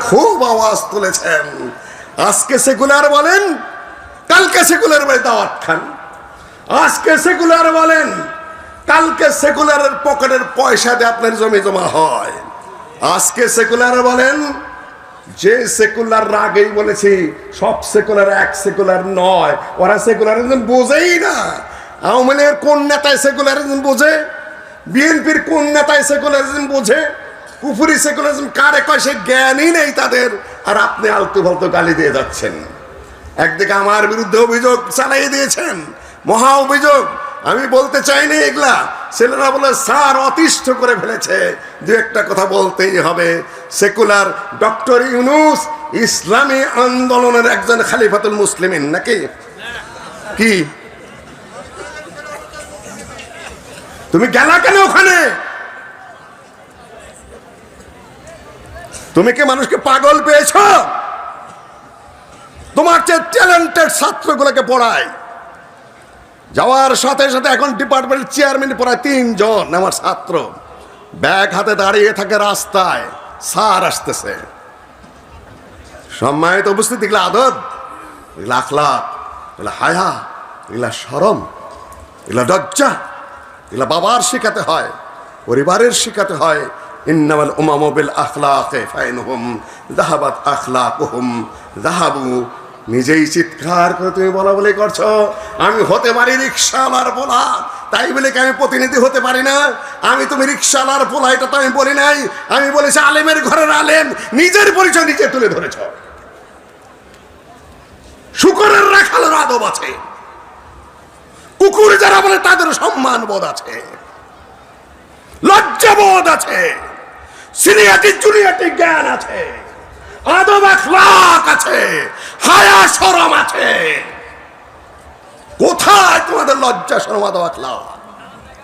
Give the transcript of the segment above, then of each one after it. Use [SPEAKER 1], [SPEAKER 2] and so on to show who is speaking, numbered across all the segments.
[SPEAKER 1] খুব আওয়াজ তুলেছেন। আজকে সেকুলার বলেন, কালকে সেকুলার বলে দাওয়াত খান। আজকে সেকুলার বলেন, কালকে সেকুলারের পকেটের পয়সা দিয়ে আপনার জমি জমা হয়। আজকে সেকুলার বলেন, যে সেকুলার আগেই বলেছি সব সেকুলার এক সেকুলার নয়, ওরা সেকুলারিজম বোঝেই না। আওয়ামী লীগের কোন নেতায় সেকুলারিজম বোঝে? বিএনপির কোন নেতায় সেকুলারিজম বোঝে? কুফুরি সেকুলারিজম কারে কয় সে জ্ঞানই নেই তাদের। আর আপনি আলতু ফালতু গালি দিয়ে যাচ্ছেন। একদিকে আমার বিরুদ্ধে অভিযোগ চালিয়ে দিয়েছেন, মহা অভিযোগ। আমি বলতে চাইনি এগুলা, ছেলেরা বলে স্যার অতিষ্ঠ করে ফেলেছে। দু একটা কথা বলতেই হবে। সেকুলার ডক্টর ইউনূস ইসলামী আন্দোলনের একজন খলিফাতুল মুসলিমিন নাকি? কি তুমি গেলা কেন ওখানে? তুমি কি মানুষকে পাগল পেয়েছ? তোমার চেয়ে ট্যালেন্টেড ছাত্রগুলোকে পড়ায়, যাওয়ার সাথে সাথে এখন ডিপার্টমেন্টের চেয়ারম্যান পড়ায় 3 জন আমার ছাত্র। ব্যাগ হাতে দাঁড়িয়ে থাকে রাস্তায়, স্যার আসতেছে। সম্মানিত উপস্থিতি, এগুলা আদব, এগুলা আখলাক, এগুলা হায়া, এগুলা শরম, এগুলা লজ্জা, এগুলা বাবার শিখাতে হয়, পরিবারের শিখাতে হয়। ইন্নামাল উমামু বিল আখলাকি ফাইনহুম যাহাবাত আখলাকুহুম যাহাবু। নিজেই চিৎকার করে তুমি বলা বলে করছো আমি হতে পারি রিক্সাওয়ালার পোলা, তাই বলে কি আমি প্রতিনিধি হতে পারি না? আমি তুমি রিক্সাওয়ালার পোলা এটা তো আমি বলি নাই। আমি বলেছি আলেমের ঘরের আলেম, নিজের পরিচয় নিজে তুলে ধরেছ। শুকরের রাখালের আদব আছে, কুকুর যারা বলে তাদের সম্মান বোধ আছে, লজ্জাবোধ আছে, সিনিয়রিটি জুনিয়রিটি জ্ঞান আছে, আদব আখলাক আছে, হায়া শরম আছে। কোথায় তোমাদের লজ্জা শরম আদব আখলাক?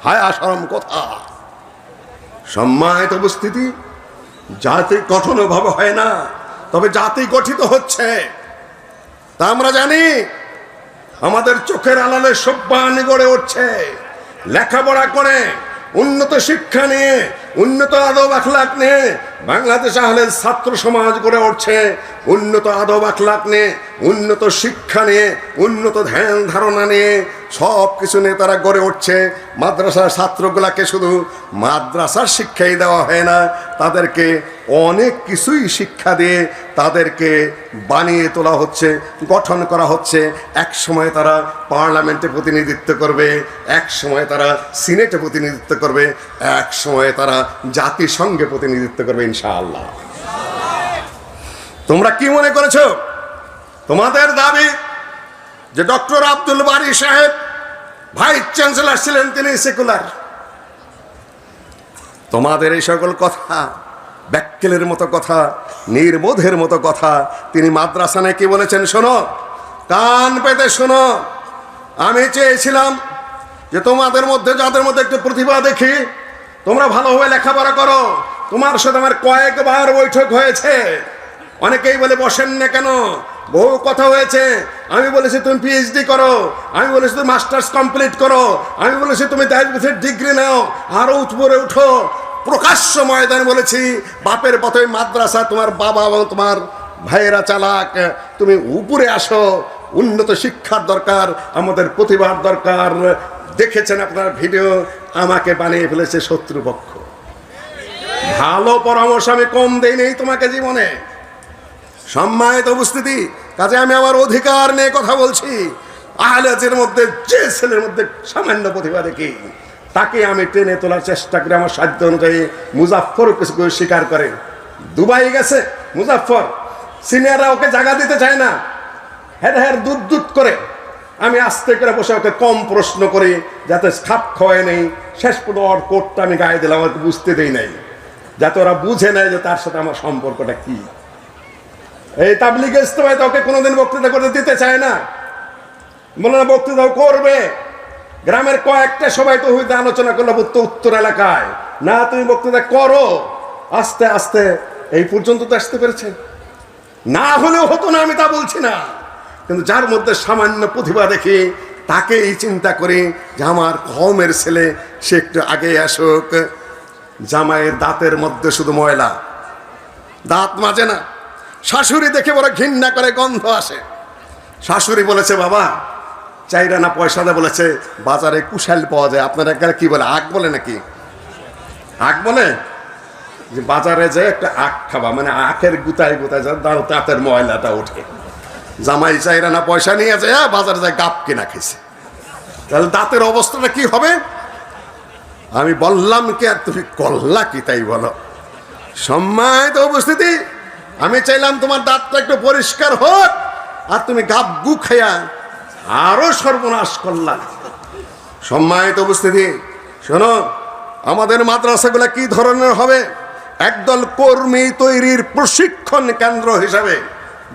[SPEAKER 1] হায়া শরম কোথায়? সম্মানিত উপস্থিতি, জাতি গঠন ভাবে হয় না, তবে জাতি গঠিত হচ্ছে তা আমরা জানি। আমাদের চোখের আড়ালে সভ্যানি গড়ে উঠছে, লেখাপড়া করে উন্নত শিক্ষা নিয়ে, উন্নত আদব আখলাক নিয়ে বাংলাদেশ আহলে ছাত্র সমাজ গড়ে উঠছে। উন্নত আদব আখলাক নিয়ে, উন্নত শিক্ষা নিয়ে, উন্নত ধ্যান ধারণা নিয়ে সব কিছু নিয়ে তারা গড়ে উঠছে। মাদ্রাসার ছাত্রগুলাকে শুধু মাদ্রাসার শিক্ষাই দেওয়া হয় না, তাদেরকে অনেক কিছুই শিক্ষা দিয়ে তাদেরকে বানিয়ে তোলা হচ্ছে, গঠন করা হচ্ছে। এক সময় তারা পার্লামেন্টে প্রতিনিধিত্ব করবে, এক সময় তারা সিনেটে প্রতিনিধিত্ব করবে, এক সময় তারা জাতিসংঘে প্রতিনিধিত্ব করবে ইনশাআল্লাহ। তোমরা কি মনে করেছো তোমাদের দাবি যে ডক্টর আব্দুল বারী সাহেব ভাইস চ্যান্সেলর ছিলেন, তিনি সেকুলার? তোমাদের এই সকল কথা ব্যাককেলের মতো কথা, নির্বোধের মতো কথা। তিনি মাদ্রাসা নিয়ে কি বলেছেন শোনো, কান পেতে শোনো। আমি চেয়েছিলাম যে তোমাদের মধ্যে যাদের মধ্যে একটু প্রতিভা দেখি, তোমরা ভালোভাবে লেখাপড়া করো। তোমার সাথে আমার কয়েকবার বৈঠক হয়েছে। অনেকেই বলে বসেন না কেন, বহু কথা হয়েছে। আমি বলেছি তুমি পিএইচডি করো, আমি বলেছি তুমি মাস্টার্স কমপ্লিট করো, আমি বলেছি তুমি 10 বছর ডিগ্রি নাও, আরো উপরে উঠো। প্রকাশ্য ময়দানে বলেছি বাপের পথে মাদ্রাসা তোমার বাবা এবং তোমার ভাইয়েরা চালাক, তুমি উপরে আসো। উন্নত শিক্ষার দরকার, আমাদের প্রতিভার দরকার। দেখেছেন আপনার ভিডিও, আমাকে বানিয়ে ফেলেছে শত্রুপক্ষ। ভালো পরামর্শ আমি কম দেই নেই তোমাকে জীবনে। সম্মানিত উপস্থিতি, কাজে আমি আমার অধিকার নিয়ে কথা বলছি। আহলেদের মধ্যে যে ছেলের মধ্যে সামান্য প্রতিভা দেখি, তাকে আমি টেনে তোলার চেষ্টা করি আমার সাধ্য অনুযায়ী। মুজাফফর কিছু স্বীকার করে, দুবাই গেছে মুজাফফর, সিনিয়ররা ওকে জায়গা দিতে চায় না, হ্যাঁ দুধ করে। আমি আস্তে করে বসে ওকে কম প্রশ্ন করি, যাতে খাপ খাওয়ায় নেই। শেষ পর্যন্ত ওর কোটটা আমি গায়ে দিলাম, আমাকে বুঝতে দেই নাই, যাতে ওরা বুঝে নেয় যে তার সাথে আমার সম্পর্কটা কি। এই তাবলিগ ইজতেমায় তো ওকে কোনোদিন বক্তৃতা করতে দিতে চায় না, বলে না বক্তৃতাও করবে। গ্রামের কয়েকটা সবাই তো হইতে আলোচনা করলো উত্তর এলাকায়, না তুমি বক্তৃতা করো। আস্তে আস্তে এই পর্যন্ত তো আসতে পেরেছে। না হলেও হতো না, আমি তা বলছি না, কিন্তু যার মধ্যে সামান্য প্রতিভা দেখি তাকে এই চিন্তা করি যে আমার কওমের ছেলে, সে একটু আগে আসুক। জামাইয়ের দাঁতের মধ্যে শুধু ময়লা, দাঁত মাজে না, শাশুড়ি দেখে বড় ঘৃণা করে, গন্ধ আসে। শাশুড়ি বলেছে, বাবা চাইরা না পয়সা দেয়, বলেছে বাজারে কুশাল পাওয়া যায়। আপনারা এখানে কি বলে, আখ বলে নাকি? আখ বলে যে বাজারে যে একটা আখ খাবা, মানে আখের গুতায় গুতায় তাঁতের ময়লাটা ওঠে। জামাই চাইরা না পয়সা নিয়ে যায়, বাজারে যায় গাপ কিনা খেয়েছে। তাহলে দাঁতের অবস্থাটা কি হবে? আমি বললাম কি আর তুমি করলা কি, তাই বলো? সম্মানিত উপস্থিতি, আমি চাইলাম তোমার দাঁতটা একটু পরিষ্কার হোক, আর তুমি গাপ গু খাইয়া আরো সর্বনাশ করলা। সম্মানিত উপস্থিতি, শোনো, আমাদের মাদ্রাসাগুলো কি ধরনের হবে? একদল কর্মী তৈরির প্রশিক্ষণ কেন্দ্র হিসাবে।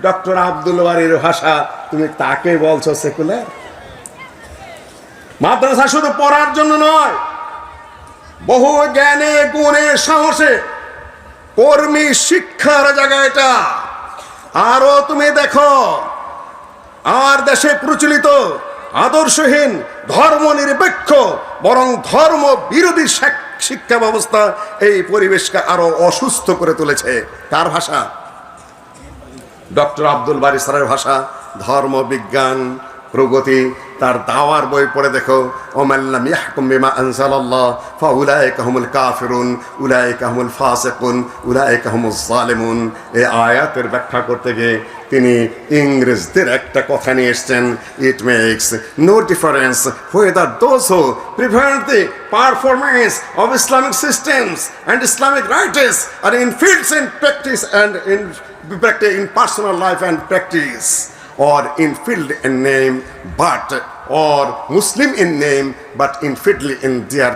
[SPEAKER 1] ডক্টর আব্দুল বারীর ভাষা, তুমি তাকে বলছো সেকুলার? মাদ্রাসা শুধু পড়ার জন্য নয়, বহু জ্ঞানে গুণে সাহসে কর্মী শিক্ষার জায়গা এটা। আরো তুমি দেখো, আর দেশে প্রচলিত আদর্শহীন, ধর্ম নিরপেক্ষ, বরং ধর্ম বিরোধী শিক্ষা ব্যবস্থা এই পরিবেশকে আরো অসুস্থ করে তুলেছে। কার ভাষা? ডক্টর আব্দুল বারী স্যারের ভাষা। ধর্ম বিজ্ঞান প্রগতি, তার দাওয়ার বই পড়ে দেখো, ওমাল্লাম ইয়াহকুম বিমা আনজালাল্লাহ ফাউলাইকা হুমুল কাফিরুন উলাইকা হুমুল ফাসিকুন উলাইকা হুমুজ জালিমুন। এই আয়াতের ব্যাখ্যা করতে গিয়ে তিনি ইংরেজদের একটা কথা নিয়ে এসছেন, it makes no difference whether those who prevent the performance of Islamic systems and Islamic rites are in fields in practice and in personal life and practice, or infidel in name but, or Muslim in name but infidel in their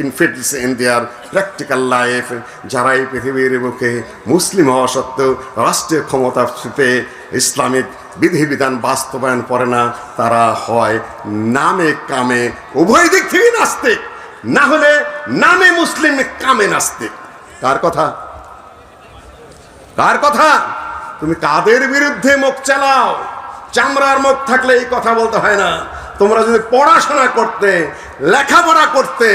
[SPEAKER 1] infidels in their practical life. যারা এই পৃথিবীর বুকে মুসলিম হওয়া সত্ত্বেও রাষ্ট্রীয় ক্ষমতা পেয়ে Islamic বিধিবিধান বাস্তবায়ন করে না, তারা হয় নামে কামে উভয় দিক থেকে নাস্তিক, না হলে নামে মুসলিম কামে নাস্তিক। কার কথা? কার কথা? তুমি কাদের বিরুদ্ধে মুখ চালাও? চামড়ার মুখ থাকলে এই কথা বলতে হয় না। তোমরা যদি পড়াশোনা করতে, লেখাপড়া করতে,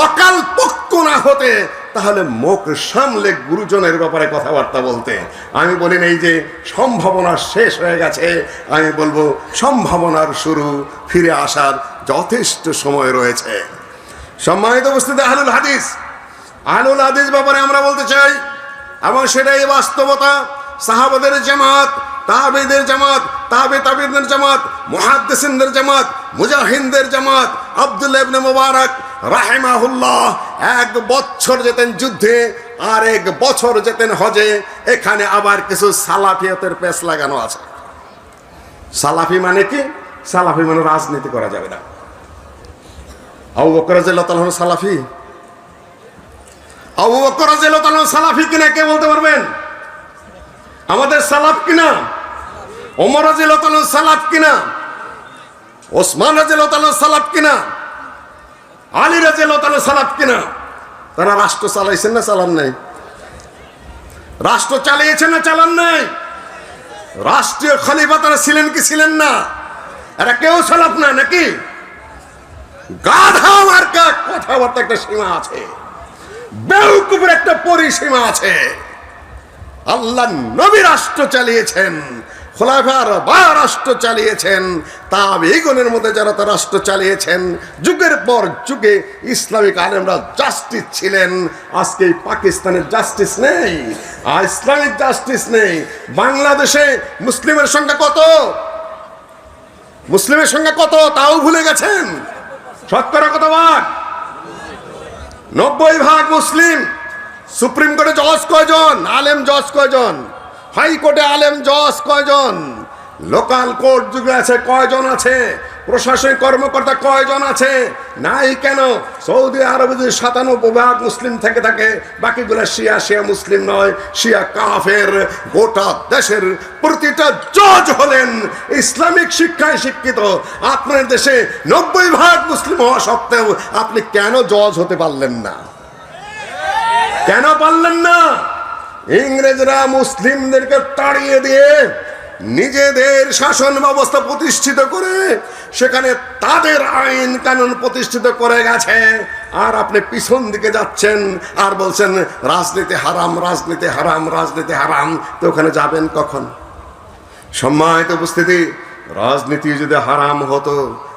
[SPEAKER 1] অকাল পক্ষ না হতে, তাহলে মুখ সামলে গুরুজনের ব্যাপারে কথাবার্তা বলতে। আমি বলি এই যে সম্ভাবনা শেষ হয়ে গেছে, আমি বলবো সম্ভাবনার শুরু, ফিরে আসার যথেষ্ট সময় রয়েছে। সম্মানিত উপস্থিতি, আহলুল হাদিস, আহলুল হাদিস ব্যাপারে আমরা বলতে চাই, এবং সেটাই বাস্তবতা। সাহাবাদের জামাত, তাবেঈদের জামাত, তাবেঈদের জামাত, মুহাদ্দিসিনদের জামাত, মুজাহিদদের জামাত, আব্দুল্লাহ ইবনে মুবারক রাহিমাহুল্লাহ 1 বছর যেতেন যুদ্ধে, আর 1 বছর যেতেন হজে। এখানে আবার কিছু সালাফিয়তের পেশ লাগানো আছে। সালাফি মানে কি? সালাফি মানে রাজনীতি করা যাবে না। আবু বকর রাদিয়াল্লাহু তাআলা সালাফি? আবু বকর রাদিয়াল্লাহু তাআলা সালাফি কিনা কে বলতে পারবেন? আমাদের সালাফ কিনা? ওমর রাদিয়াল্লাহু তাআলা সালাফ কিনা? ওসমান রাদিয়াল্লাহু তাআলা সালাফ কিনা? আলী রাদিয়াল্লাহু তাআলা সালাফ কিনা? তারা রাষ্ট্র চালাইছেন না চালান নাই? রাষ্ট্র চালিয়েছেন না চালান নাই? রাষ্ট্রীয় খলিফা তারা ছিলেন কি ছিলেন না? এরা কেউ সালাফ না নাকি? গাধা মার্কা কথাবার্তা একটা সীমা আছে, বেউকুফের একটা পরিসীমা আছে। আল্লাহ নবী রাষ্ট্র চালিয়েছেন, খোলাফার বা রাষ্ট্র চালিয়েছেন, তাবেঈগণের মধ্যে যারা তা রাষ্ট্র চালিয়েছেন, যুগের পর যুগে ইসলামিক আলেমরা জাস্টিস ছিলেন। আজকে পাকিস্তানের জাস্টিস নেই, আর ইসলামিক জাস্টিস নেই। বাংলাদেশে মুসলিমের সংখ্যা কত? মুসলিমের সংখ্যা কত তাও ভুলে গেছেন। শতকরা কত ভাগ? 90% মুসলিম। সুপ্রিম কোর্টে জজ কয়জন? আলেম জজ কয়জন? হাইকোর্টে আলেম জজ কয়জন? লোকাল কোর্ট যুগে আছে কয়জন আছে? প্রশাসনিক কর্মকর্তা কয়জন আছে? নাই কেন? সৌদি আরবে যদি 97% মুসলিম থেকে থাকে, বাকিগুলো শিয়া, শিয়া মুসলিম নয়, শিয়া কাফের। গোটা দেশের প্রতিটা জজ হলেন ইসলামিক শিক্ষায় শিক্ষিত। আপনার দেশে 90% মুসলিম হওয়া সত্ত্বেও আপনি কেন জজ হতে পারলেন না? কেন পারলেন না? ইংরেজরা মুসলিমদেরকে তাড়িয়ে দিয়ে নিজেদের শাসন ব্যবস্থা প্রতিষ্ঠিত করে সেখানে তাদের আইন কানুন প্রতিষ্ঠিত করে গেছে, আর আপনি পিছন দিকে যাচ্ছেন আর বলছেন রাজনীতি হারাম, রাজনীতি হারাম, রাজনীতি হারাম। তো ওখানে যাবেন কখন? সম্মানিত উপস্থিতি, রাজনীতি যদি হারাম হতো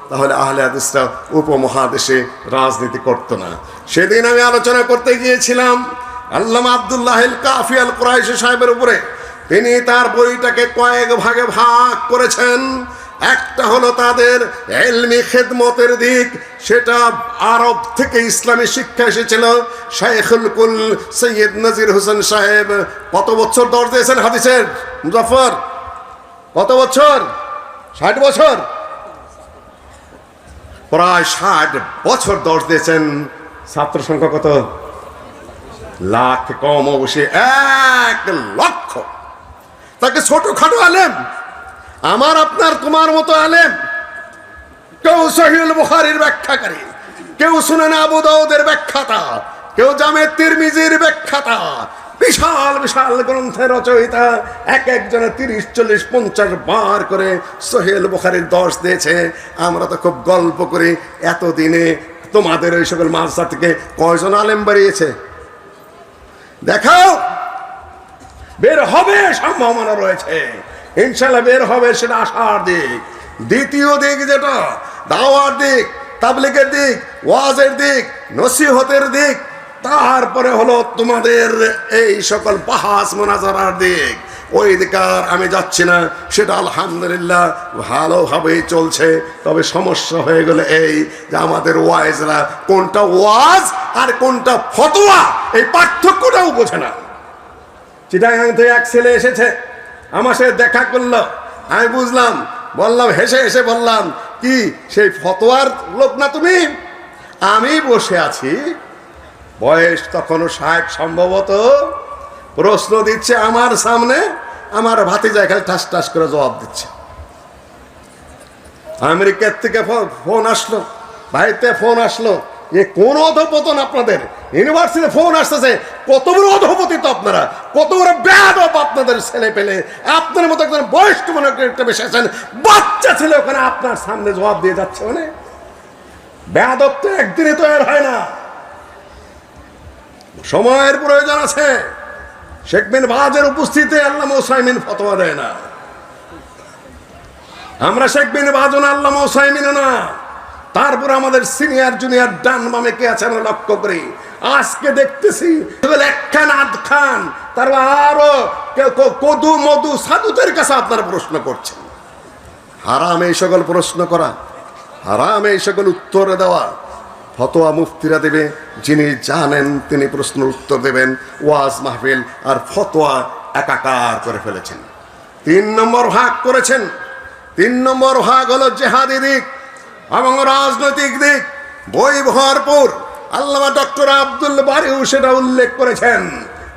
[SPEAKER 1] তাহলে আহলে হাদিসরা উপমহাদেশে রাজনীতি করতো না। সেদিন আমি আলোচনা করতে গিয়েছিলাম আল্লামা আব্দুল্লাহ আল কাফি আল কুরাইশি সাহেবের উপরে। তিনি তার বইটাকে কয়েক ভাগে ভাগ করেছেন। একটা হলো তাদের ইলমি খেদমতের দিক, সেটা আরব থেকে ইসলামী শিক্ষা এসেছিল। শাইখুল কুল সৈয়দ নজির হোসেন সাহেব কত বছর দর্জ দিয়েছেন হাদিসের? মুজাফফর কত বছর? 60 বছর, প্রায় 60 বছর দর্জ দিয়েছেন। ছাত্র সংখ্যা কত? লাখ কম, অবশ্যই 1 লক্ষ। তাকে ছোটখাটো আলেম, আমার আপনার তোমার মতো আলেম। কেউ সহিহুল বুখারীর ব্যাখ্যাকারী, কেউ সুনান আবু দাউদের ব্যাখ্যাতা, কেউ জামে তিরমিজির ব্যাখ্যাতা, বিশাল বিশাল গ্রন্থের রচয়িতা। একজনে 30, 40, 50 বার করে সহিহুল বুখারীর দর্শ দিয়েছে। আমরা তো খুব গল্প করি। এতদিনে তোমাদের ওই সকল মাদ্রাসা থেকে কয়জন আলেম বেরিয়েছে দেখাও। বের হবে, সম্ভাবনা রয়েছে, ইনশাল্লাহ বের হবে, সেটা আশার দিক। দ্বিতীয় দিক যেটা দাওয়ার দিক, তাবলীগের দিক, ওয়াজের দিক, নসিহতের দিক, তারপরে হলো তোমাদের এই সকল বাহাস মুনাজারার দিক। ওই দিকে আর আমি যাচ্ছি না, সেটা আলহামদুলিল্লাহ ভালোভাবেই চলছে। তবে সমস্যা হয়ে গেলে এই যে আমাদের ওয়াইজরা কোনটা ওয়াজ আর কোনটা ফতোয়া এই পার্থক্যটাও বোঝে না। চিটাগাং থেকে এক ছেলে এসেছে, আমার সাথে দেখা করলো, আমি বুঝলাম, বললাম, হেসে হেসে বললাম, কি সেই ফতোয়ার লোক না তুমি? আমি বসে আছি, বয়স তখনও 60 সম্ভবত, প্রশ্ন দিচ্ছে আমার সামনে, আমার ভাতিজা খালি ঠাস ঠাস করে জবাব দিচ্ছে। আমেরিকার থেকে ফোন আসলো, বাড়িতে ফোন আসলো, এ কোন অধপতন আপনাদের? ইউনিভার্সিটি ফোন আসতেছে, কত বড় অধপতিত আপনারা, কত বড় বেয়াদব আপনাদের ছেলে পেলে। আপনার মতো একজন বয়স্ক মনে একটা বেশি আছেন, বাচ্চা ছেলে ওখানে আপনার সামনে জবাব দিয়ে যাচ্ছে। মানে বেয়াদব তো একদিনে তৈরি হয় না, সময়ের প্রয়োজন আছে। শেখ বিন বাজের উপস্থিতিতে আল্লামা উসাইমিন ফতোয়া দেয় না। আমরা শেখ বিন বাজও না, আল্লামা উসাইমিনও না। তারপর আমাদের সিনিয়র জুনিয়র ডান বামে কে আছে আমরা লক্ষ্য করি। আজকে দেখতেছি একখান আধখান, তারপর আরো কদু মধু সাধুদের কাছে আপনারা প্রশ্ন করছেন। হারাম এই সকল প্রশ্ন করা, হারাম এই সকল উত্তর দেওয়া। ফতোয়া মুফতিরা দেবে, যিনি জানেন তিনি প্রশ্ন উত্তর দেবেন। ওয়াজ মাহফিল আর ফতোয়া একাকার করে ফেলেছেন। 3 নম্বর ভাগ করেছেন। 3 নম্বর ভাগ হলো জেহাদি দিক এবং রাজনৈতিক দিক। বই ভরপুর। আল্লামা ডক্টর আব্দুল বারিও সেটা উল্লেখ করেছেন।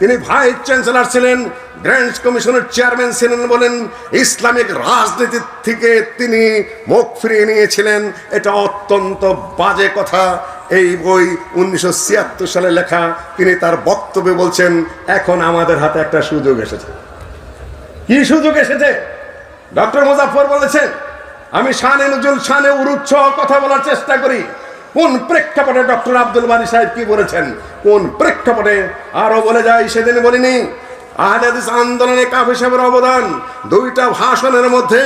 [SPEAKER 1] তিনি ভাইস চ্যান্সেলর ছিলেন, গ্র্যান্ডস কমিশনের চেয়ারম্যান ছিলেন বলেন, ইসলামিক রাজনীতি থেকে তিনি মুখ ফিরিয়ে নিয়েছিলেন। এটা অত্যন্ত বাজে কথা। এই বই 1976 সালে লেখা। তিনি তার বক্তব্যে বলছেন, এখন আমাদের হাতে একটা সুযোগ এসেছে। কি সুযোগ এসেছে? ডক্টর মুজাফফর বলেছেন, আমি শানে নজরুল, শানে উরুদ সহ কথা বলার চেষ্টা করি। কোন প্রেক্ষাপটে ডক্টর আব্দুল বারী সাহেব কি বলেছেন, কোন প্রেক্ষাপটে আরো বলে যাই, সেদিন বলিনি। আহলে হাদিস আন্দোলনে কাফি সাহেবের অবদান, 2টা ভাষণের মধ্যে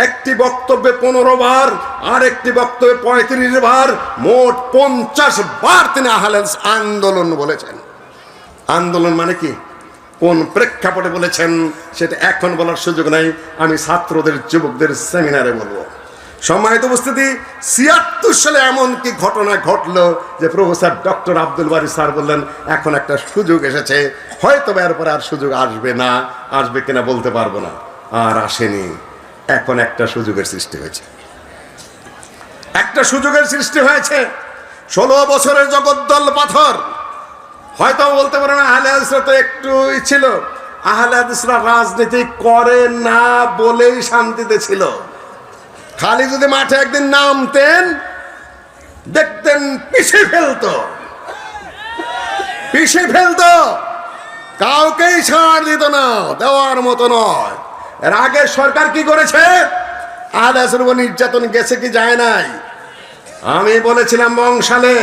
[SPEAKER 1] একটি বক্তব্যে 15 বার আর একটি বক্তব্যে 35 বার, মোট 50 বার তিনি আহলে হাদিস আন্দোলন বলেছেন। আন্দোলন মানে কি, কোন প্রেক্ষাপটে বলেছেন সেটা এখন বলার সুযোগ নাই, আমি ছাত্রদের যুবকদের সেমিনারে বলবো। সম্মানিত উপস্থিতি, 76 সালে এমন কি ঘটনা ঘটলো যে প্রফেসর ডক্টর আব্দুল বারী স্যার বললেন, এখন একটা সুযোগ এসেছে, হয়তো এরপরে আর সুযোগ আসবে না, আসবে কিনা বলতে পারবো না। আর আসেনি, এখন একটা সুযোগের সৃষ্টি হয়েছে। একটা সুযোগের সৃষ্টি হয়েছে। 16 বছরের জগদ্দল পাথর। হয়তো বলতে পারে না, আহলে হাদিসরা তো একটুই ছিল, আহলে হাদিসরা রাজনীতি করে না বলেই শান্তিতে ছিল। খালি যদি মাঠে একদিন নামতেন, দেখতেন পিছিয়ে ফেলতো, কাউকেই ছাড় দিত না, দেওয়ার মতো নয়। এর আগের সরকার কি করেছে? আদাসের উপর নির্যাতন গেছে কি যায় নাই? আমি বলেছিলাম বংশালে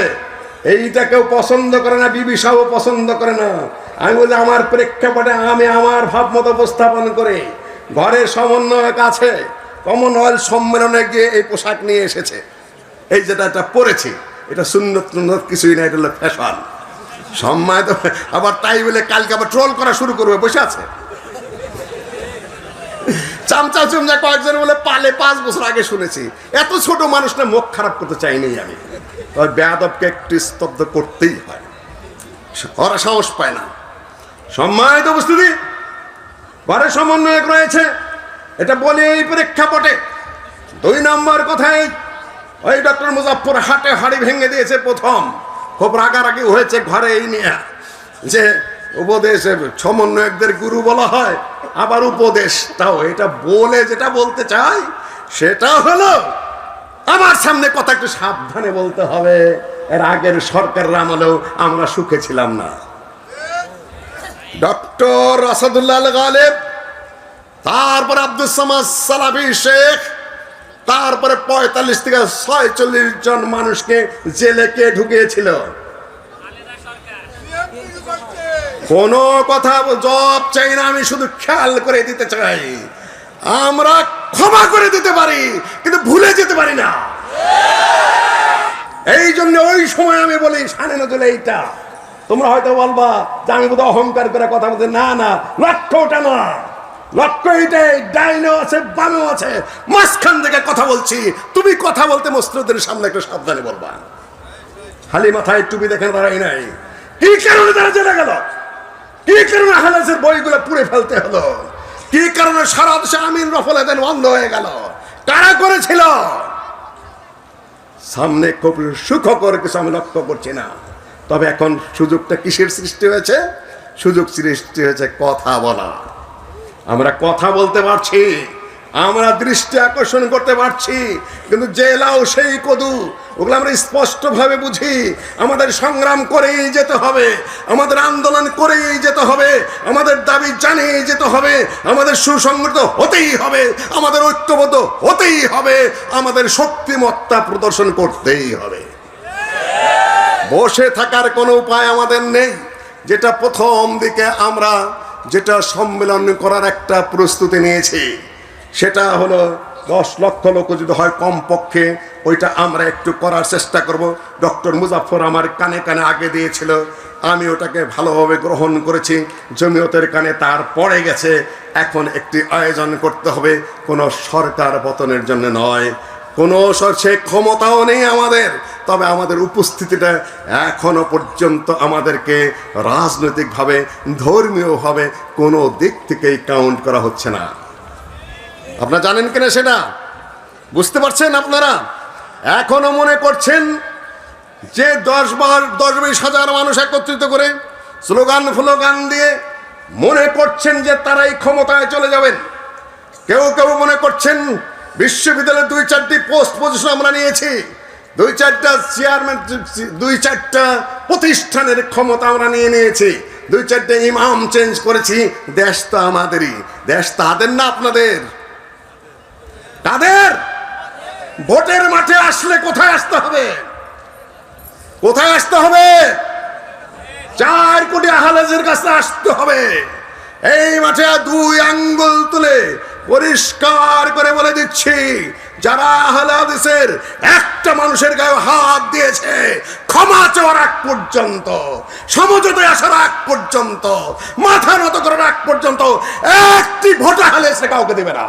[SPEAKER 1] এইটা কেউ পছন্দ করে না, বিবি সাহেব পছন্দ করে না। আমি বলি আমার প্রেক্ষাপটে আমি আমার ভাব মতো উপস্থাপন করে ঘরের সমন্বয়ক আছে, কমনওয়েলথ সম্মেলনে গিয়ে এই পোশাক নিয়ে এসেছে, এই যেটা এটা পরেছি, এটা সুন্নত কিছুই না, এটা হলো ফ্যাশন। সম্মানিত আবার তাই বলে কালকে আবার ট্রোল করা শুরু করবে, বসে আছে চামচা চুমচা কয়েকজন বলে পালে 5 বছর আগে শুনেছি। এত ছোট মানুষ না, মুখ খারাপ করতে চাইনি আমি, তবে বেয়াদবকে একটু স্তব্ধ করতেই হয়, ওরা সাহস পায় না। সম্মানিত উপস্থিতি, ঘরে সমন্বয়ক রয়েছে, এটা বলে এই প্রেক্ষাপটে 2 নম্বর কথাই ওই ডক্টর মুজাফফর হাটে হাড়ি ভেঙে দিয়েছে। প্রথম খুব রাগারাগি হয়েছে ঘরে এই নিয়ে যে উপদেশে সমন্বয়কদের গুরু বলা হয়, আবার উপদেশটাও। এটা বলে যেটা বলতে চাই সেটা হলো আমার সামনে কথা একটু সাবধানে বলতে হবে। এর আগের সরকারের আমলেও আমরা সুখে ছিলাম না। ডক্টর আসাদুল্লাহ আল গালেব, তারপরে আব্দুল সামাদ সালাফি শেখ, তারপরে 45 থেকে 46 জন মানুষকে জেলে কে ঢুকিয়েছিল? কোন কথা জবাব চাই না, আমি শুধু খেয়াল করে দিতে চাই, আমরা ক্ষমা করে দিতে পারি কিন্তু ভুলে যেতে পারি না। এই জন্য ওই সময় আমি বলি শানে নজরুল এইটা, তোমরা হয়তো বলবা যে আমি বোধহয় অহংকার করে কথা বলতে, না না, লক্ষ্য ওটা না, লক্ষ্য এইটাই, ডাইনও আছে বামেও আছে, মাঝখান থেকে কথা বলছি। তুমি কথা বলতে মসজিদের সামনে একটু সাবধানে বলবা। খালি মাথায় টুপি দেখেন দাঁড়াই নাই, কি কারণে তারা জেলে গেল, কি কারণে হালাসের বইগুলো পুড়ে ফেলতে হলো, কি কারণে সারা দেশে আমিন রফল এদেন বন্ধ হয়ে গেল, কারা করেছিল? সামনে খুব সুখকর কিছু আমি লক্ষ্য করছি না। তবে এখন সুযোগটা কিসের সৃষ্টি হয়েছে? সুযোগ সৃষ্টি হয়েছে কথা বলা। আমরা কথা বলতে পারছি, আমরা দৃষ্টি আকর্ষণ করতে পারছি, কিন্তু জেলাও সেই কদু, ওগুলো আমরা স্পষ্টভাবে বুঝি। আমাদের সংগ্রাম করেই যেতে হবে, আমাদের আন্দোলন করেই যেতে হবে, আমাদের দাবি জানিয়ে যেতে হবে, আমাদের সুসংগঠিত হতেই হবে, আমাদের ঐক্যবদ্ধ হতেই হবে, আমাদের শক্তিমত্তা প্রদর্শন করতেই হবে। বসে থাকার কোনো উপায় আমাদের নেই। যেটা প্রথম দিকে আমরা যেটা সম্মেলন করার একটা প্রস্তুতি নিয়েছি, সেটা হলো 10 লক্ষ লোক যদি হয় কমপক্ষে, ওইটা আমরা একটু করার চেষ্টা করব। ডক্টর মুজাফফর আমার কানে কানে আগে দিয়েছিল, আমি ওটাকে ভালোভাবে গ্রহণ করেছি, জমিয়তের কানে তার পড়ে গেছে। এখন একটি আয়োজন করতে হবে, কোনো সরকার পতনের জন্য নয়, কোনো সে ক্ষমতাও নেই আমাদের, তবে আমাদের উপস্থিতিটা এখনো পর্যন্ত আমাদেরকে রাজনৈতিকভাবে ধর্মীয়ভাবে কোনো দিক থেকেই কাউন্ট করা হচ্ছে না। আপনারা জানেন কিনা সেটা বুঝতে পারছেন? আপনারা এখনো মনে করছেন যে 10-20 হাজার মানুষ একত্রিত করে স্লোগান দিয়ে মনে করছেন যে তারাই ক্ষমতায় চলে যাবেন। কেউ কেউ মনে করছেন বিশ্ববিদ্যালয়ের 2-4টি পোস্ট পজিশন আমরা নিয়েছি, 2-4টা চেয়ারম্যান, 2-4টা প্রতিষ্ঠানের ক্ষমতা আমরা নিয়েছি, 2-4টা ইমাম চেঞ্জ করেছি। দেশ তো আমাদেরই, দেশ তাদের না আপনাদের। তাদের ভোটের মাঠে আসলে কোথায় আসতে হবে? কোথায় আসতে হবে? 4 কোটি আহলের কাছে আসতে হবে। এই মাঠে 2 আঙ্গুল তুলে পরিষ্কার করে বলে দিচ্ছি, যারা আহলে হাদিসের একটা মানুষের গায়ে হাত দিয়েছে, ক্ষমা চাওয়ার আগ পর্যন্ত, সমঝোতায় আসার আগ পর্যন্ত, মাথা নত করার আগ পর্যন্ত একটি ভোট আহলে হাদিস কাউকে দেবে না।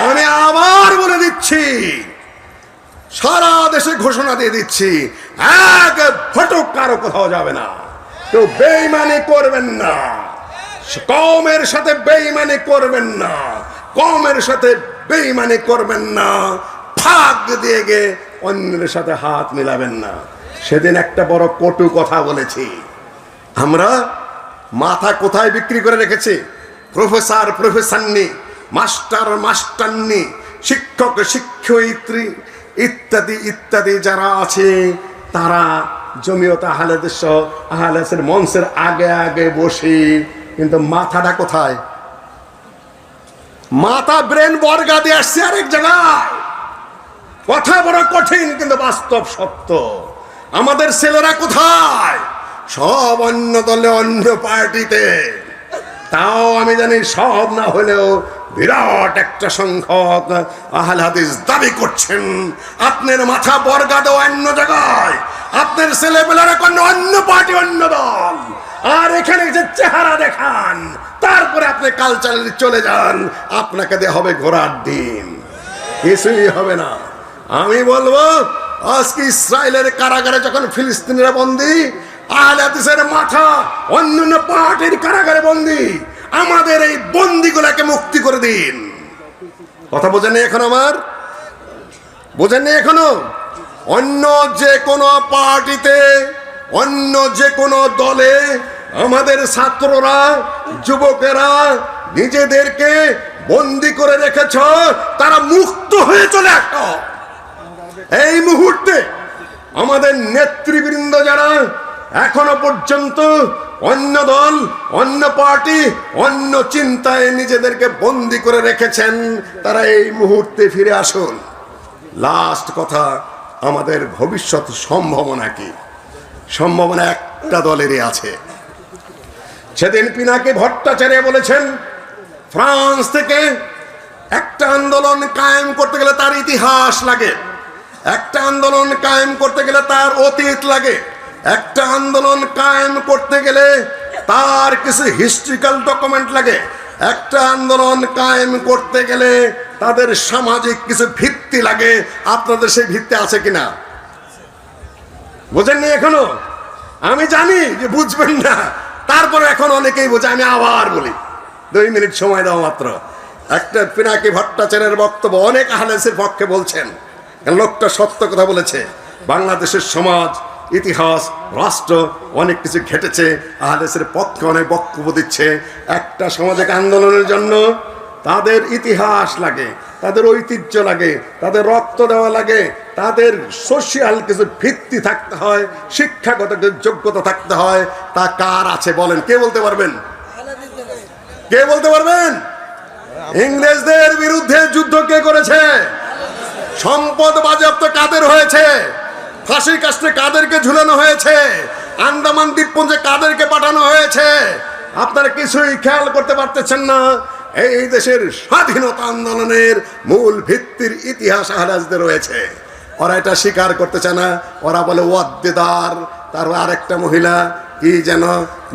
[SPEAKER 1] আমি আবার বলে দিচ্ছি, সারা দেশে ঘোষণা দিয়ে দিচ্ছি, এক ভোটও কারো কোথাও যাবে না। কেউ বেঈমানি করবেন না, কওমের সাথে বেঈমানি করবেন না, কওমের সাথে বেঈমানি করবেন না, ফাঁক দিয়ে গিয়ে অন্যের সাথে হাত মিলাবেন না। সেদিন একটা বড় কটু কথা বলেছি, আমরা মাথা কোথায় বিক্রি করে রেখেছি? প্রফেসর প্রফেসরনি, মাস্টার মাস্টারনি, শিক্ষক শিক্ষয়িত্রী ইত্যাদি ইত্যাদি যারা আছে, তারা জমিয়ত আহলে হাদিসের মঞ্চের আগে আগে বসে, কিন্তু মাথাটা কোথায়? মাথা ব্রেন বর্গা দিয়ে আসছে আরেক জায়গায়। কথা বড় কঠিন কিন্তু বাস্তব সত্য। আমাদের ছেলেরা কোথায়? সব অন্য দলে, অন্য পার্টিতে। তাও আমি জানি সব না হলেও বিরাট একটা সংখ্যক আহলে হাদিস দাবি করছেন আপনার মাথা বর্গা দেওয়া অন্য জায়গায়, আপনার ছেলেবেলারা কোন অন্য পার্টি, অন্য দল। আর এখানে যে চেহারা দেখান, তারপরে আপনি কালচারে চলে যান, আপনাকে দেওয়া হবে ঘোড়ার ডিম, কিছুই হবে না। আমি বলবো আজকে ইসরায়েলের কারাগারে যখন ফিলিস্তিনিরা বন্দী, আহলে হাদিসের মাথা অন্যান্য পার্টির কারাগারে বন্দী, আমাদের এই বন্দীগুলোকে মুক্তি করে দিন। কথা বোঝেননি এখন? আমার বোঝেননি এখনো? অন্য যে কোনো পার্টিতে, অন্য যে কোনো দলে আমাদের ছাত্ররা, যুবকেরা নিজেদেরকে বন্দী করে রেখেছ, তারা মুক্ত হয়ে চলে আসো। এই মুহূর্তে আমাদের নেতৃবৃন্দ যারা এখনো পর্যন্ত অন্য দল, অন্য পার্টি, অন্য চিন্তায় নিজেদেরকে বন্দী করে রেখেছেন, তারা এই মুহূর্তে ফিরে আসুন। লাস্ট কথা, আমাদের ভবিষ্যৎ সম্ভাবনা কি? সম্ভাবনা একটা দলেরই আছে। সেদিন পিনাকি ভট্টাচার্য বলেছেন, ফ্রান্স থেকে একটা আন্দোলন কায়েম করতে গেলে তার ইতিহাস লাগে, একটা আন্দোলন কায়েম করতে গেলে তার অতীত লাগে, একটা আন্দোলন কায়েম করতে গেলে তার কিছু হিস্ট্রিক্যাল ডকুমেন্ট লাগে, একটা আন্দোলন কায়েম করতে গেলে তাদের সামাজিক কিছু ভিত্তি লাগে। আপনাদের সেই ভিত্তি আছে কিনা? বোঝেননি এখনো? আমি জানি যে বুঝবেন না, তারপরে এখন অনেকেই বোঝে। আমি আবার বলি, 2 মিনিট সময় দাও মাত্র। একটা পিনাকি ভট্টাচার্যের বক্তব্য অনেক আহলে হাদিসের পক্ষে বলছেন, লোকটা সত্য কথা বলেছে। বাংলাদেশের সমাজ, ইতিহাস, রাষ্ট্র অনেক কিছু ঘটেছে, আহলে হাদিসের পক্ষে অনেক বক্তব্য দিচ্ছে। একটা সামাজিক আন্দোলনের জন্য তাদের ইতিহাস লাগে, তাদের ঐতিহ্য লাগে, তাদের রক্ত দেওয়া লাগে, তাদের সোশিয়াল কিছু ভিত্তি থাকতে হয়, শিক্ষাগত যোগ্যতা থাকতে হয়। তা কার আছে বলেন? কে বলতে পারবেন? কে বলতে পারবেন? ইংরেজদের বিরুদ্ধে যুদ্ধ কে করেছে? সম্পদ বাজেয়াপ্ত কাদের হয়েছে? ফাঁসির কাস্টে কাদেরকে ঝুলানো হয়েছে? আন্দামান দ্বীপপুঞ্জে কাদেরকে পাঠানো হয়েছে? আপনারা কিছুই খেয়াল করতে পারতেছেন না। এই দেশের স্বাধীনতা আন্দোলনের মূল ভিত্তির ইতিহাস আহলে হাদিসদের রয়েছে। ওরা এটা স্বীকার করতে চায় না। ওরা বলে ওয়াদ্দেদার। তার আরেকটা মহিলা কি যেন,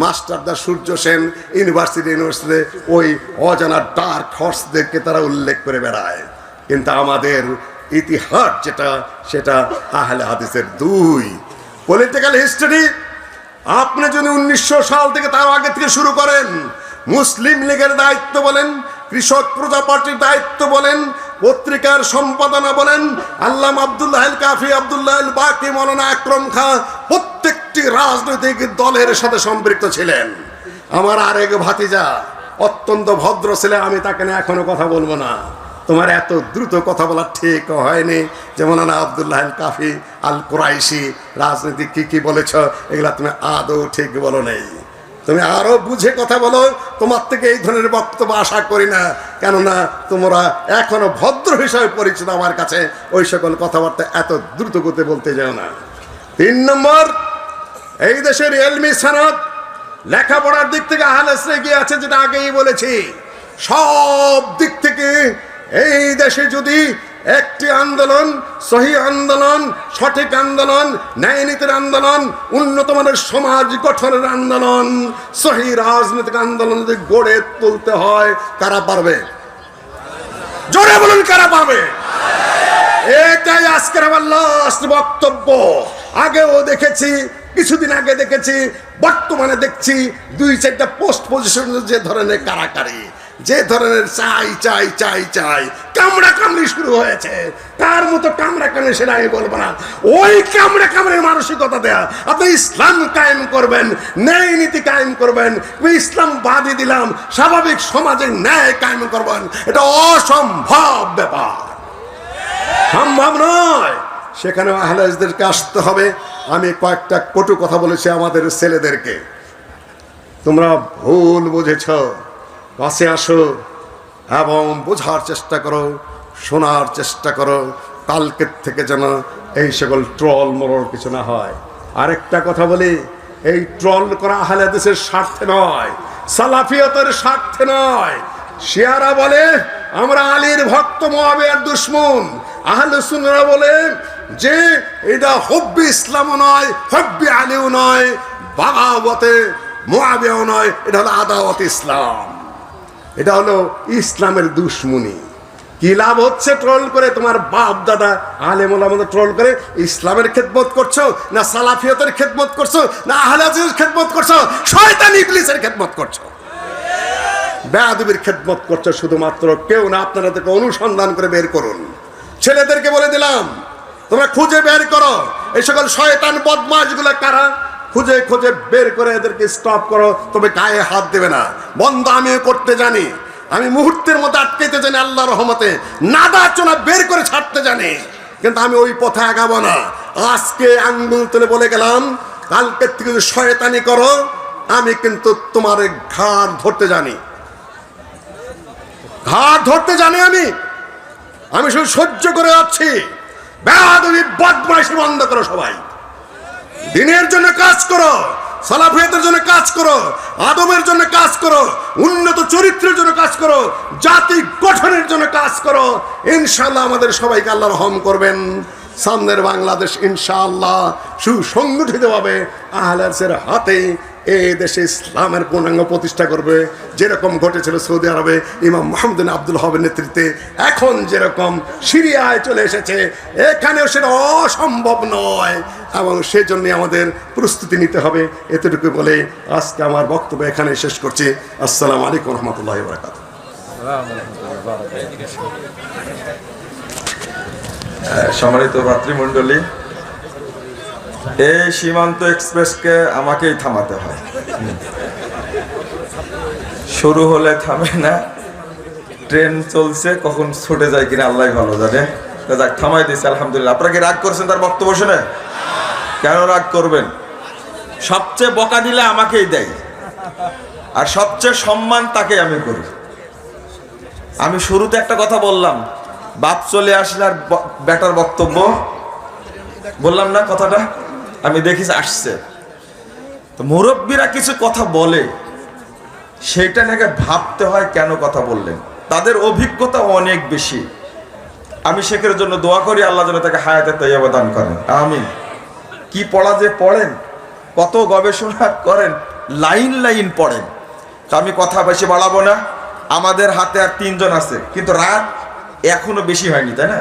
[SPEAKER 1] মাস্টারদা সূর্য সেন, ইউনিভার্সিটিতে ওই অজানা ডার্ক হর্সদেরকে তারা উল্লেখ করে বেড়ায়। কিন্তু আমাদের ইতিহাস যেটা, সেটা আহলে হাদিসের 2 পলিটিক্যাল হিস্ট্রি। আপনি যদি 1900 সাল থেকে তার আগে থেকে শুরু করেন, মুসলিম লীগের দায়িত্ব বলেন, কৃষক প্রজা পার্টির দায়িত্ব বলেন, পত্রিকার সম্পাদনা বলেন, আল্লামা আব্দুল্লাহ আল কাফি, আব্দুল্লাহ আল বাকি, মৌলানা আকরম খাঁ প্রত্যেকটি রাজনৈতিক দলের সাথে সম্পৃক্ত ছিলেন। আমার আরেক ভাতিজা অত্যন্ত ভদ্র ছেলে, আমি তাকে নিয়ে এখনো কথা বলবো না। তোমার এত দ্রুত কথা বলা ঠিক হয়নি। যেমন আব্দুল্লাহ আল কাফি আল কুরাইশি রাজনীতি কি কি বলেছ, এগুলা তুমি আদৌ ঠিক বলো নেই। তুমি আরো বুঝে কথা বলো। তোমার থেকে এই ধরনের বক্তব্য আশা করি না, কেননা তোমরা এখনো ভদ্র হিসাবে পরিচিত আমার কাছে। ওই সকল কথাবার্তা এত দ্রুত গতি বলতে যাও না। 3 নম্বর, এই দেশের এলমি সনদ, লেখাপড়ার দিক থেকে আহলে হাদিস এগিয়ে আছে, যেটা আগেই বলেছি। সব দিক থেকে এই দেশে যদি একটি আন্দোলন, সহি আন্দোলন, সঠিক আন্দোলন, ন্যায়নীতির আন্দোলন, উন্নত মানের সমাজ গঠনের আন্দোলন, সহি রাজনৈতিক আন্দোলন যদি গড়ে তুলতে হয়, কারা পারবে? জোরে বলুন, কারা পারবে? এটাই আজকের আমার লাস্ট বক্তব্য। আগেও দেখেছি, কিছুদিন আগে দেখেছি, বর্তমানে দেখছি 2-4টা পোস্ট পজিশন যে ধরনের কারাকারি, যে ধরনের চাই চাই চাই চাই কামড়া কামড়ি শুরু হয়েছে। তার মতো কামড়া কামড়ি সেটা আমি বলবো না। ওই কামড়া কামড়ির মানসিকতা দেয়া, আপনি ইসলাম কায়েম করবেন, ন্যায় নীতি কায়েম করবেন, ইসলাম বাদী দিলাম, স্বাভাবিক সমাজের ন্যায় কায়েম করবেন, এটা অসম্ভব ব্যাপার, সম্ভব নয়। সেখানে আহলে হাদিসদেরকে আসতে হবে। আমি কয়েকটা কটু কথা বলেছি আমাদের ছেলেদেরকে, তোমরা ভুল বুঝেছ, কাছে আসো, এবং বোঝার চেষ্টা করো, শোনার চেষ্টা করো, কালকের থেকে যেন এই সকল ট্রল মরল কিছু না হয়। আরেকটা কথা বলি, এই ট্রল করা আহলে হাদিসের স্বার্থে নয়, সালাফিয়তের স্বার্থে নয়। শিয়ারা বলে আমরা আলীর ভক্ত, মুআবিয়ার দুশমন। আহলে সুন্নাহরা বলে যে এটা হব্বি ইসলামও নয়, হব্বি আলীও নয়, বাগাওয়াতে মুআবিয়াও নয়, এটা হলো আদাওয়াত ইসলাম, এটা হলো ইসলামের দুশমনি। কি লাভ হচ্ছে ট্রল করে? তোমার বাপ দাদা আলেম ওলামাদের ট্রল করে ইসলামের খেদমত করছো, না সালাফিয়তের খেদমত করছো, না আহলে হাদিসের খেদমত করছো, শয়তান ইবলিসের খেদমত করছো, বেয়াদবির খেদমত করছো শুধুমাত্র। কেউ না, আপনারা থেকে অনুসন্ধান করে বের করুন। ছেলেদেরকে বলে দিলাম, তোমরা খুঁজে বের করো এই সকল শয়তান বদমাশগুলো কারা, খুঁজে খুঁজে বের করে এদেরকে স্টপ করো। তবে গায়ে হাত দেবে না, বন্ধ আমিও করতে জানি, আমি মুহূর্তের মধ্যে আটকাইতে জানি, আল্লাহর রহমতে নাদাচনা বের করে ছাড়তে জানি, কিন্তু আমি ওই পথে আগাবো না। আজকে আঙ্গুল তুলে বলে গেলাম, কালকের থেকে যদি শয়তানি করো আমি কিন্তু তোমার ঘাড় ধরতে জানি, ঘাড় ধরতে জানি। আমি শুধু সহ্য করে যাচ্ছি। বেয়াদবি বদমাইশি বন্ধ করো সবাই, দিনের জন্য কাজ করো, সালাফিয়তের জন্য কাজ করো, আদমের জন্য কাজ করো, উন্নত চরিত্রের জন্য কাজ করো, জাতি গঠনের জন্য কাজ করো। ইনশাআল্লাহ আমাদের সবাইকে আল্লাহ রহম করবেন। সামনের বাংলাদেশ ইনশাআল্লাহ সুসংগঠিতভাবে আহলে হাদিসের হাতে এই দেশে ইসলামের পূর্ণাঙ্গ প্রতিষ্ঠা করবে। যেরকম ঘটেছিল সৌদি আরবে ইমাম মুহাম্মদ বিন আব্দুল ওয়াহাবের নেতৃত্বে, এখন যেরকম সিরিয়ায় চলে এসেছে, এখানেও সেটা অসম্ভব নয়, এবং সেজন্য আমাদের প্রস্তুতি নিতে হবে। এতটুকু বলে আজকে আমার বক্তব্য এখানে শেষ করছি। আসসালামু আলাইকুম রহমতুল্লাহি ওয়া বারাকাতুহু।
[SPEAKER 2] সম্মানিত ভাতৃমণ্ডলী, এই সীমান্ত এক্সপ্রেসকে আমাকেই থামাতে হয়, শুরু হলে থামে না, ট্রেন চলছে, কখন ছুটে যায় কিনা আল্লাহ ভালো জানে। যাক, থামাই দিয়েছে আলহামদুলিল্লাহ। আপনারা কি রাগ করছেন তার বক্তব্য শুনে? কেন রাগ করবেন? সবচেয়ে বকা দিলে আমাকেই দেয়, আর সবচেয়ে সম্মান তাকে আমি করি। আমি শুরুতে একটা কথা বললাম, বাপ চলে আসলে আর বেটার বক্তব্য বললাম না, কথাটা আমি দেখি আসছে। তো মুরব্বীরা কিছু কথা বলে, সেইটা নাকি ভাবতে হয় কেন কথা বললেন, তাদের অভিজ্ঞতা অনেক বেশি। আমি শেখের জন্য দোয়া করি, আল্লাহ যেন তাকে হায়াতে তাইয়্যিবা দান করেন, আমিন। কি পড়া যে পড়েন, কত গবেষণা করেন, লাইন লাইন পড়েন। তো আমি কথা বেশি বাড়াবো না, আমাদের হাতে আর 3 জন আছে, কিন্তু রাত এখনো বেশি হয়নি, তাই না?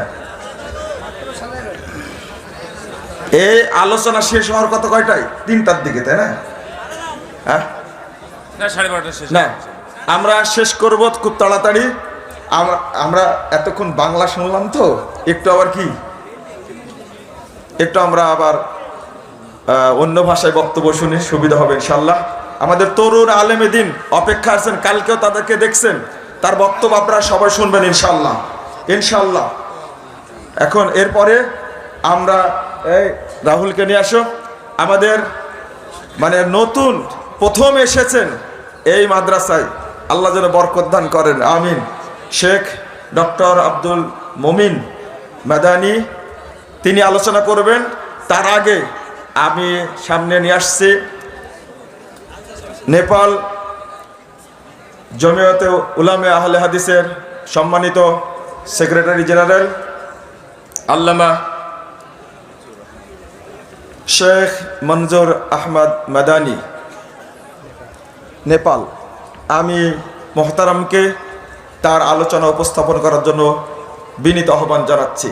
[SPEAKER 2] এই আলোচনা শেষ হওয়ার কত কয়টায়? 3টার দিকে, তাই না? হ্যাঁ, না, আমরা শেষ করব খুব তাড়াতাড়ি। আমরা এতক্ষণ বাংলা শুনলাম, তো একটু আবার কি, একটু আমরা আবার অন্য ভাষায় বক্তব্য শুনি, সুবিধা হবে ইনশাল্লাহ। আমাদের তরুণ আলেমে দিন অপেক্ষা আছেন, কালকেও তাদেরকে দেখছেন, তার বক্তব্য আপনারা সবাই শুনবেন ইনশাল্লাহ, ইনশাল্লাহ। এখন এরপরে আমরা এই রাহুলকে নিয়ে আসো। আমাদের মানে নতুন প্রথম এসেছেন এই মাদ্রাসায়, আল্লাহ যেন বরকত দান করেন, আমিন। শেখ ডক্টর আব্দুল মমিন মাদানী, তিনি আলোচনা করবেন। তার আগে আমি সামনে নিয়ে আসছি নেপাল জমিয়তে উলামে আহলে হাদিসের সম্মানিত সেক্রেটারি জেনারেল আল্লামা শেখ মনজুর আহমদ মাদানী, নেপাল। আমি মোহতারামকে তার আলোচনা উপস্থাপন করার জন্য বিনীত আহ্বান জানাচ্ছি।